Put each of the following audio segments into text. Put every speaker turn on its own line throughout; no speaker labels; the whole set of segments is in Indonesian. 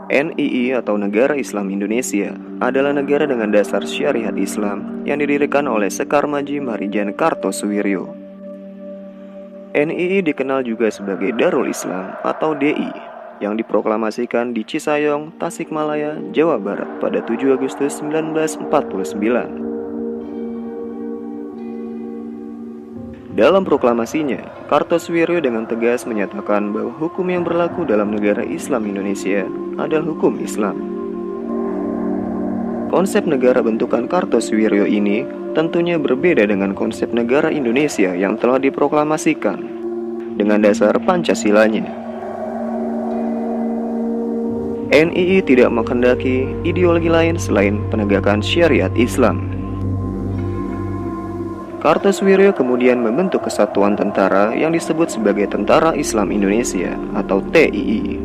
NII atau Negara Islam Indonesia adalah negara dengan dasar syariat Islam yang didirikan oleh Sekar Maji Marijan Kartosuwiryo. NII dikenal juga sebagai Darul Islam atau DI yang diproklamasikan di Cisayong, Tasikmalaya, Jawa Barat pada 7 Agustus 1949. Dalam proklamasinya, Kartosuwiryo dengan tegas menyatakan bahwa hukum yang berlaku dalam negara Islam Indonesia adalah hukum Islam. Konsep negara bentukan Kartosuwiryo ini tentunya berbeda dengan konsep negara Indonesia yang telah diproklamasikan dengan dasar Pancasilanya. NII tidak menghendaki ideologi lain selain penegakan syariat Islam. Kartosuwiryo kemudian membentuk kesatuan tentara yang disebut sebagai Tentara Islam Indonesia atau TII.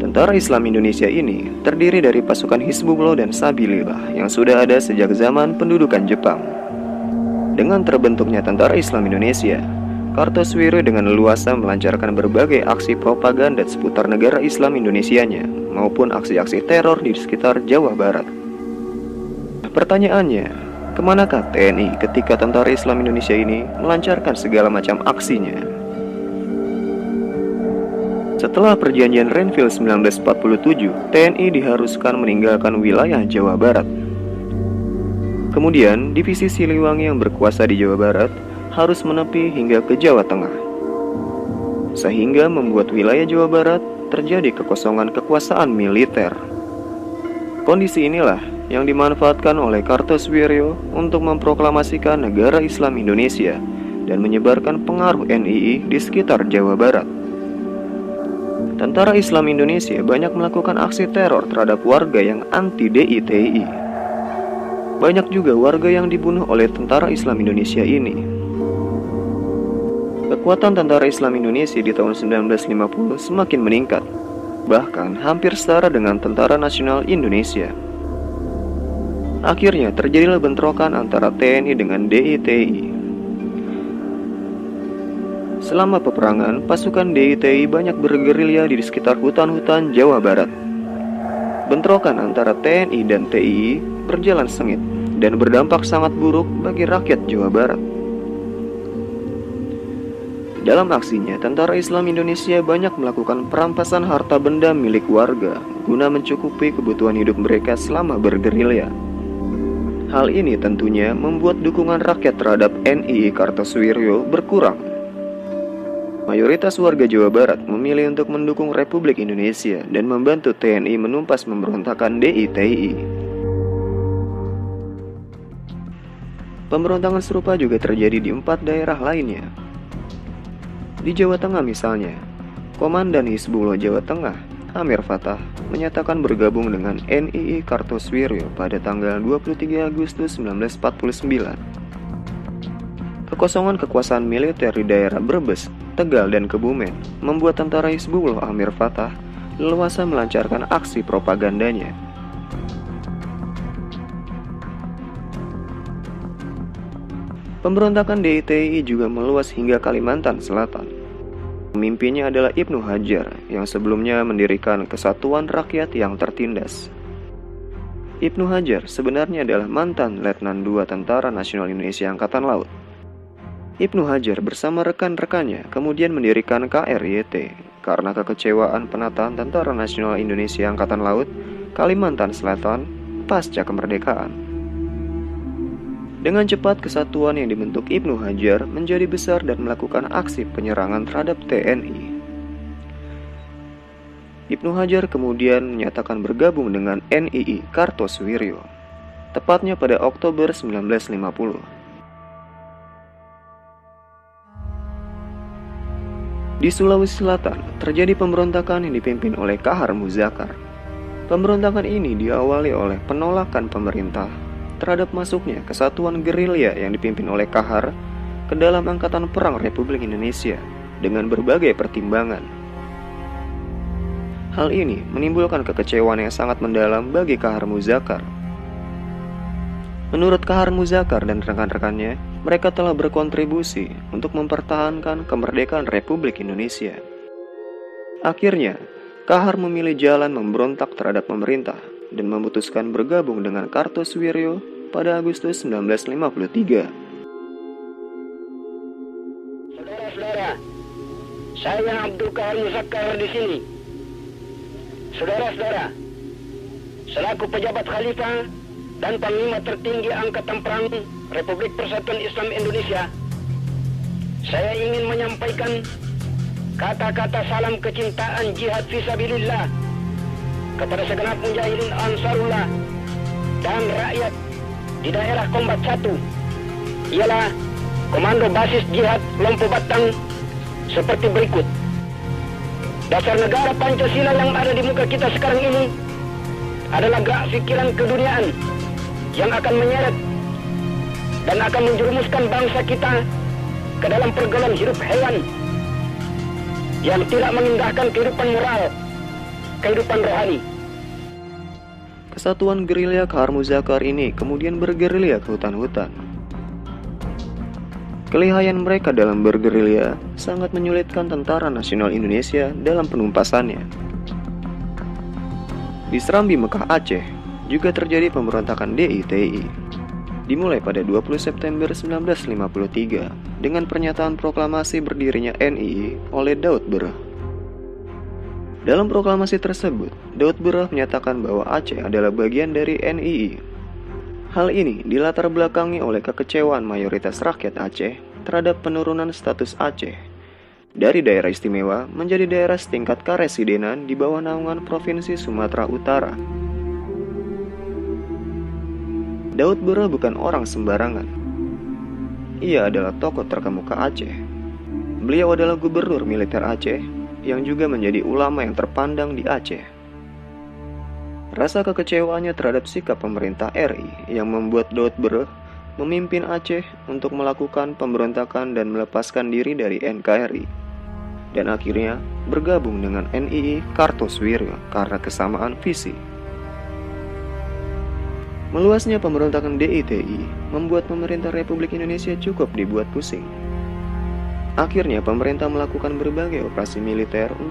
Tentara Islam Indonesia ini terdiri dari pasukan Hizbullah dan Sabilillah yang sudah ada sejak zaman pendudukan Jepang. Dengan terbentuknya Tentara Islam Indonesia, Kartosuwiryo dengan leluasa melancarkan berbagai aksi propaganda seputar negara Islam Indonesianya maupun aksi-aksi teror di sekitar Jawa Barat. Pertanyaannya, kemanakah TNI ketika Tentara Islam Indonesia ini melancarkan segala macam aksinya? Setelah perjanjian Renville 1947, TNI diharuskan meninggalkan wilayah Jawa Barat. Kemudian, divisi Siliwangi yang berkuasa di Jawa Barat harus menepi hingga ke Jawa Tengah, sehingga membuat wilayah Jawa Barat terjadi kekosongan kekuasaan militer. Kondisi inilah yang dimanfaatkan oleh Kartosuwiryo untuk memproklamasikan negara Islam Indonesia dan menyebarkan pengaruh NII di sekitar Jawa Barat. Tentara Islam Indonesia banyak melakukan aksi teror terhadap warga yang anti-DI-TII. Banyak juga warga yang dibunuh oleh Tentara Islam Indonesia ini. Kekuatan Tentara Islam Indonesia di tahun 1950 semakin meningkat, bahkan hampir setara dengan Tentara Nasional Indonesia. Akhirnya terjadilah bentrokan antara TNI dengan DI-TII. Selama peperangan, pasukan DI-TII banyak bergerilya di sekitar hutan-hutan Jawa Barat. Bentrokan antara TNI dan TII berjalan sengit dan berdampak sangat buruk bagi rakyat Jawa Barat. Dalam aksinya, Tentara Islam Indonesia banyak melakukan perampasan harta benda milik warga guna mencukupi kebutuhan hidup mereka selama bergerilya. Hal ini tentunya membuat dukungan rakyat terhadap NII Kartosuwiryo berkurang. Mayoritas warga Jawa Barat memilih untuk mendukung Republik Indonesia dan membantu TNI menumpas pemberontakan DI-TII. Pemberontakan serupa juga terjadi di 4 daerah lainnya. Di Jawa Tengah misalnya, Komandan Hizbullah Jawa Tengah, Amir Fattah, menyatakan bergabung dengan NII Kartosuwiryo pada tanggal 23 Agustus 1949. Kekosongan kekuasaan militer di daerah Brebes, Tegal, dan Kebumen membuat tentara Hizbullah Amir Fattah leluasa melancarkan aksi propagandanya. Pemberontakan DI-TII juga meluas hingga Kalimantan Selatan. Pemimpinnya adalah Ibnu Hajar yang sebelumnya mendirikan Kesatuan Rakyat yang tertindas. Ibnu Hajar sebenarnya adalah mantan Letnan II Tentara Nasional Indonesia Angkatan Laut. Ibnu Hajar bersama rekan-rekannya kemudian mendirikan KRYT karena kekecewaan penataan Tentara Nasional Indonesia Angkatan Laut Kalimantan Selatan pasca kemerdekaan. Dengan cepat kesatuan yang dibentuk Ibnu Hajar menjadi besar dan melakukan aksi penyerangan terhadap TNI. Ibnu Hajar kemudian menyatakan bergabung dengan NII Kartosuwiryo, tepatnya pada Oktober 1950. Di Sulawesi Selatan, terjadi pemberontakan yang dipimpin oleh Kahar Muzakar. Pemberontakan ini diawali oleh penolakan pemerintah terhadap masuknya kesatuan gerilya yang dipimpin oleh Kahar ke dalam Angkatan Perang Republik Indonesia dengan berbagai pertimbangan. Hal ini menimbulkan kekecewaan yang sangat mendalam bagi Kahar Muzakar. Menurut Kahar Muzakar dan rekan-rekannya, mereka telah berkontribusi untuk mempertahankan kemerdekaan Republik Indonesia. Akhirnya, Kahar memilih jalan memberontak terhadap pemerintah dan memutuskan bergabung dengan Kartosuwiryo pada Agustus 1953.
Saudara-saudara, saya Abdul Kahar Muzakkar di sini. Saudara-saudara, selaku pejabat khalifah dan panglima tertinggi Angkatan Perang Republik Persatuan Islam Indonesia, saya ingin menyampaikan kata-kata salam kecintaan jihad fisabilillah kepada segenap mujahidin Ansarullah dan rakyat di daerah Kombat 1, ialah Komando Basis Jihad Lompo Batang seperti berikut. Dasar negara Pancasila yang ada di muka kita sekarang ini adalah gerak pikiran keduniaan yang akan menyeret dan akan menjerumuskan bangsa kita ke dalam pergaulan hidup hewan yang tidak mengindahkan kehidupan moral, kehidupan rohani.
Kesatuan gerilya Kahar Muzakkar ini kemudian bergerilya ke hutan-hutan. Kelihayan mereka dalam bergerilya sangat menyulitkan Tentara Nasional Indonesia dalam penumpasannya. Di Serambi Mekah Aceh juga terjadi pemberontakan DITI. Dimulai pada 20 September 1953 dengan pernyataan proklamasi berdirinya NII oleh Daud Berah. Dalam proklamasi tersebut, Daud Berah menyatakan bahwa Aceh adalah bagian dari NII. Hal ini dilatar belakangi oleh kekecewaan mayoritas rakyat Aceh terhadap penurunan status Aceh dari daerah istimewa menjadi daerah setingkat karesidenan di bawah naungan Provinsi Sumatera Utara. Daud Berah bukan orang sembarangan. Ia adalah tokoh terkemuka Aceh. Beliau adalah gubernur militer Aceh yang juga menjadi ulama yang terpandang di Aceh. Rasa kekecewaannya terhadap sikap pemerintah RI yang membuat Daud Berah memimpin Aceh untuk melakukan pemberontakan dan melepaskan diri dari NKRI, dan akhirnya bergabung dengan NII Kartosuwiryo karena kesamaan visi. Meluasnya pemberontakan DITI membuat pemerintah Republik Indonesia cukup dibuat pusing. Akhirnya pemerintah melakukan berbagai operasi militer untuk